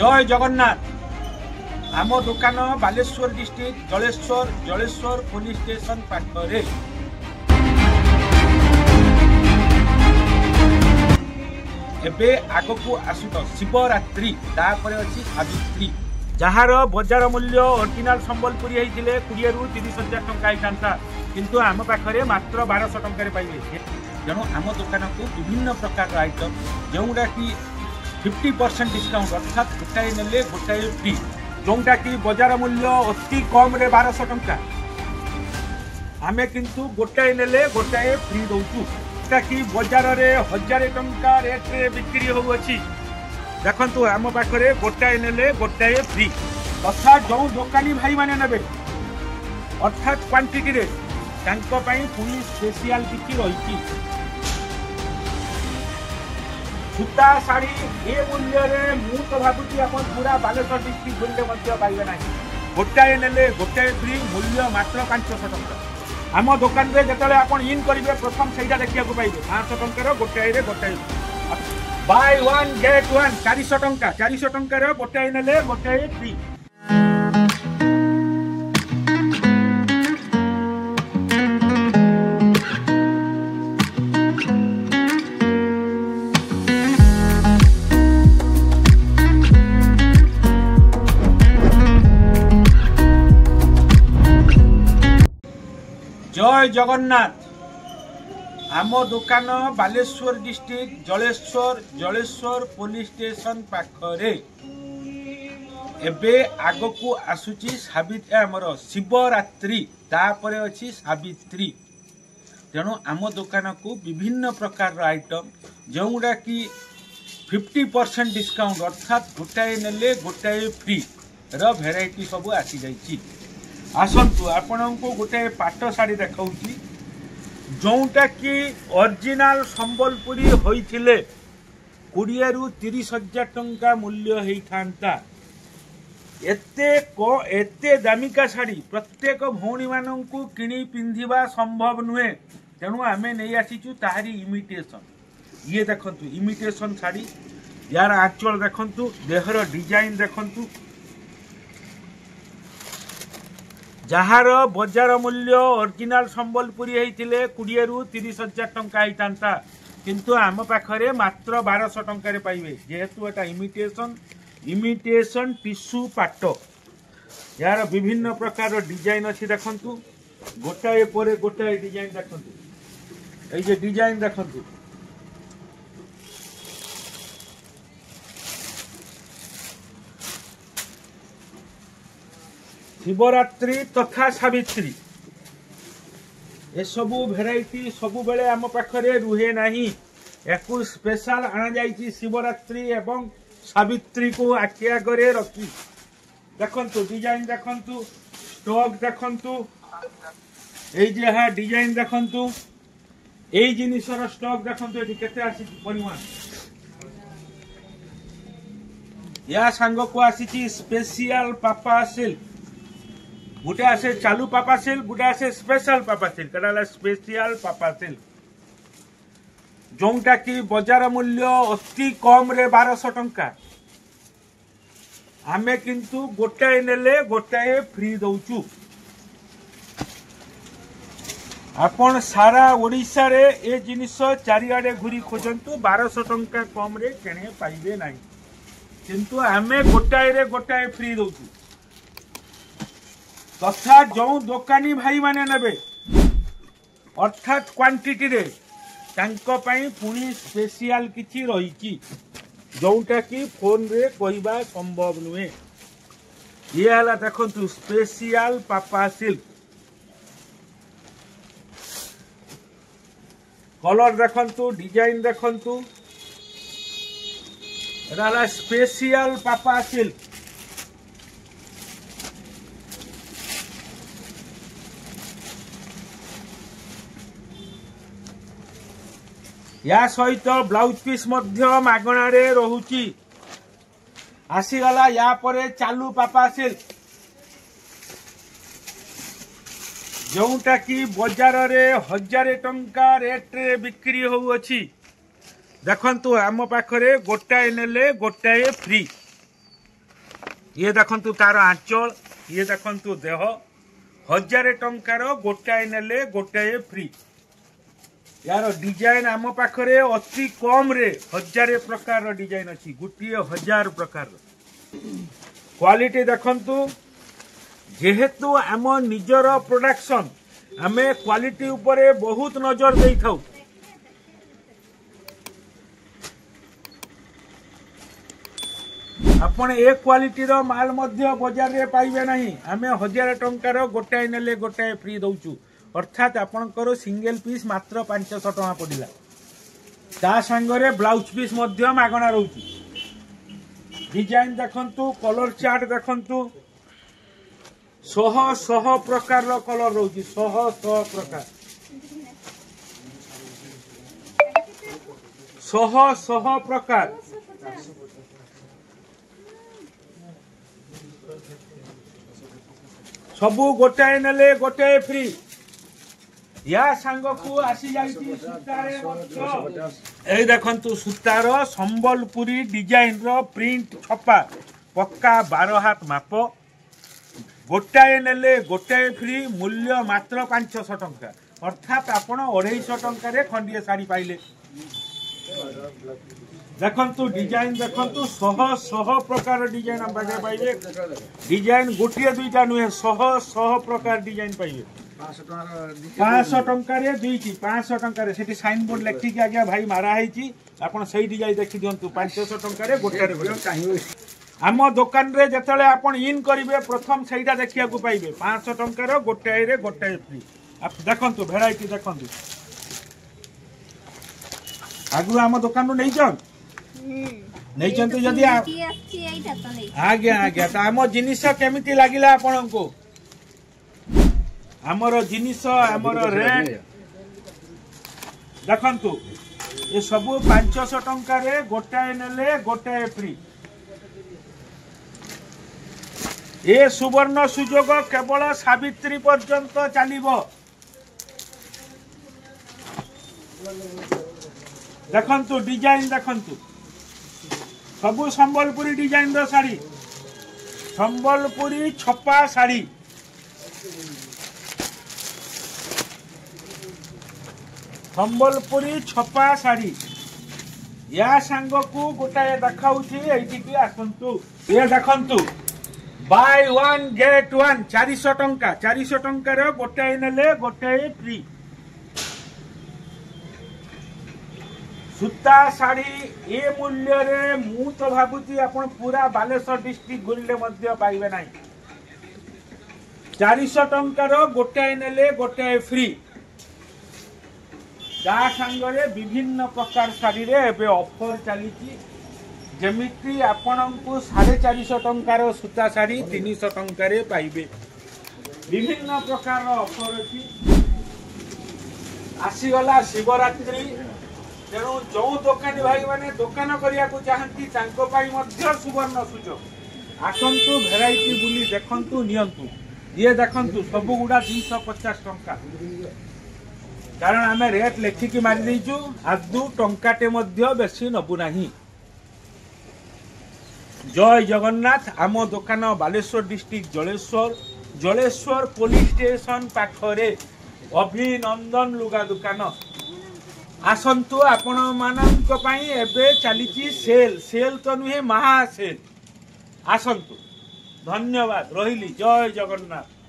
जय जगन्नाथ। आम दुकान Baleshwar district Jaleshwar police station पाखरे। एबे आगकू आसुत शिवरात्रि तापर अछि सावित्री जार बजार मूल्य ओरिजिनल संबलपुरी होइथिले 20 रु 30,000 टंका आइथांता किंतु आम पाखरे मात्र 1200 टंका रे पाइबे। तेणु आम दुकान को विभिन्न प्रकार आइटम जोटा कि 50% डिस्काउंट अर्थात गोटाए नेले गोटाए फ्री, जोटा कि बजार मूल्य अति कम रे 1200 टंका आमे किंतु गोटाए नेले गोटाए फ्री दउचु, कि बजार रे 1000 टंका रेट रे बिक्री होउछि। देखंतु आम पाखरे गोटाए नेले गोटाए फ्री तथा जो दुकानी भाई माने नेबे अर्थात क्वांटिटी रे तांको पई पुनी स्पेशल किछि रहिछि। सूता साड़ी ए मूल्य रे मु तो भाबुछि अपन पूरा बालेश्वर डिस्ट्रिक्ट बुलले मध्य पाइबे नाही। गोटाए नेले गोटाए फ्री मूल्य मात्र 500 टंका। आम दुकान रे जतले आपण इन करिवे प्रथम सेटा देखिया को पाइबे 500 टंका रो गोटाए रे गोटाए बाय वन गेट वन 400 टंका रो गोटाए नेले गोटाए फ्री। जय जगन्नाथ। आम दुकान Baleshwar district Jaleshwar police station पाखरे। एबे आगकू आसुची सावित्री आमर शिवरात्रि तापर अछि सावित्री। तेणु आम दुकान को विभिन्न प्रकार आइटम जोटा कि 50% डिस्काउंट अर्थात गोटाए नेले गोटाए फ्री रो भेराइटी सब आसी जाइछि। आसंतु आपण को गोटे पाट शाढ़ी देखाऊँगी जोटा कि ओरिजिनल संबलपुरी होइथिले 20 रु 30,000 टंका मूल्य होता। एते दामिका शाढ़ी प्रत्येक भौणी मानू किणी पिंधिबा संभव नुहे। तेणु आमे नहीं आसीचु ताहारी इमिटेशन। ये देखंतु इमिटेशन शाढ़ी, यार आंचल देखंतु, देहर डिजाइन देखंतु, जार बजार मूल्य ओरिजिनल संबलपुरी होइथिले 20 रु 30,000 टंका आइथांता किंतु आम पाखरे मात्र 1200 टंका रे पाइबे। जेहेतु एटा इमिटेशन टिश्यू पाट, यार विभिन्न प्रकार डिजाइन अछि। देखंतु गोटाए परे गोटाए डिजाइन देखंतु, एई जे डिजाइन देखंतु, शिवरात्रि तथा सावित्री ए सबू भेराइटी सबु बेले आम पाखरे रुहे नाही। एकु स्पेशल आना जाइछि शिवरात्रि एवं सावित्री को आखि आगरे रखी। देखंतु डिजाइन देखंतु, स्टॉक देखंतु, एई जे हा डिजाइन देखंतु, एई जिनिसर स्टॉक देखंतु एठी केते आसी परिमाण। या सांग को आसीछि स्पेशल पापा सिल्क, गुटे आसे चालू पापा सिल्क, गुटे आसे स्पेशल पापा सिल्क। कडाला स्पेशल पापा सिल्क जोटा कि बजार मूल्य अति कम रे 1200 टंका आमे किंतु गोटाए नेले गोटाए फ्री दउचु। आपण सारा ओडिशा रे ए जिनिस चारिआडे घुरी खोजंतु 1200 टंका कम रे केने पाइबे नाही किंतु आमे गोटाए रे गोटाए फ्री दउचु। तथा जो दुकानी भाई माने नेबे अर्थात क्वांटिटी रे तांको पई पुनी स्पेशल किछि रहिछि जोटा कि फोन रे कहबा संभव नुहे। ये हला देखंतु स्पेशल पापा सिल्क, कलर देखंतु, डिजाइन देखंतु, एला स्पेशल पापा सिल्क। या सहित ब्लाउज पीस मध्य मागणा रे रहुची। आसीगला या परे चालू पापा सिल्क जोटा कि बजार रे 1000 टंका रेट रे बिक्री होउछि। देखंतु आम पाखरे गोटाए नेले गोटाए फ्री ये देखंतु तार आंचल ये देखंतु देह 1000 टंकार गोटाए नेले गोटाए फ्री यार डिजाइन आम पाखरे अति कम रे 1000 प्रकार डिजाइन अच्छी गोटे 1000 प्रकार क्वालिटी देखंतु जेहेतु आम निजर प्रोडक्शन आमे क्वालिटी उपरे बहुत नजर दे थाउ आपण ए क्वालिटी रो माल मध्य बाजार रे पाइबे नहीं आमे 1000 टंकार गोटाए नेले गोटाए फ्री दउचू अर्थात आपणकर सिंगल पीस मात्र 500 टका पड़िला ता संगरे ब्लाउज पीस मध्य मागणा रहउची डिजाइन देखंतु कलर चार्ट देखंतु 100 प्रकार रो कलर रहउची 100 प्रकार 100 प्रकार सबू गोटाए नेले गोटाए फ्री या सांग को आसी जाइती सूतारे ए देखंतु सूतार संबलपुरी डिजाइन रो प्रिंट छपा पक्का 12 हाथ माप गोटाए नेले गोटाए फ्री मूल्य मात्र 500 टंका अर्थात आपण 250 टंका रे खंडिए साड़ी पाइले देखंतु डिजाइन देखंतु 100 प्रकार डिजाइन हम बागे पाइबे डिजाइन गोटिए दुईटा नुहे 100 प्रकार डिजाइन पाइबे 500 टंका रे दुईटी 500 टंका रे सेठी साइन बोर्ड लेखि के आज्ञा भाई मारा हैची आपण सही डिजाइन देखि दियंतु 500 टंका रे गोटा रे चाहिए आम दुकान रे जतले आपण इन करिवे प्रथम सहीटा देखिया को पाइबे 500 टंका रो गोटाए रे गोटाए फ्री आप देखंतु भेराइटी देखंतु आगु आम दुकान रो नै जन नहीं चंतु जदी आज्ञा आज्ञा तो आम जिनिस केमिति लागिला आपण को आमर जिनिस आमर रेट देखंतु ये सब 500 टंका रे गोटाए नेले गोटाए फ्री ये सुवर्ण सुजोग केवल सावित्री पर्यंत चलिबो देखंतु डिजाइन देखंतु सबू संबलपुरी डिजाइन रो साड़ी संबलपुरी छपा साड़ी संबलपुरी छपा साड़ी या सांग को गोटाए देखाउछि एठी आसंतु ये देखंतु बाय 1 गेट 1 400 टंका रो गोटाए नेले गोटाए फ्री सूता साड़ी ए मूल्य रे मु तो भाबुची आपण पूरा बालेश्वर डिस्ट्रिक्ट गुल्ले मध्य पाइबे नाही 400 टंका रो गोटाए नेले गोटाए फ्री जा संगरे विभिन्न प्रकार साड़ी रे एबे ऑफर चलीची जेमिति आपणको 450 टंका रो सूता साड़ी 300 टंका रे पाइबे विभिन्न प्रकार रो ऑफर अछि आसी गला शिवरात्रि तेणु जो दुकानी भाई माने दुकान करिया को चाहती तांको पाई मध्य सुवर्ण सुजोग आसंतु भेराइटी बुली देखंतु नियंतु ये देखंतु सब गुडा 250 टंका कारण आमे रेट लेखिकी मारी देइछु आदु टंकाटे मध्य बेसी नबु नाही जय जगन्नाथ आम दुकान Baleshwar district Jaleshwar police station पाखरे अभिनंदन लुगा दुकान आसंतु आपण मानक पई एबे चलीची सेल तो नुहे महा सेल आसंतु धन्यवाद रहिली जय जगन्नाथ।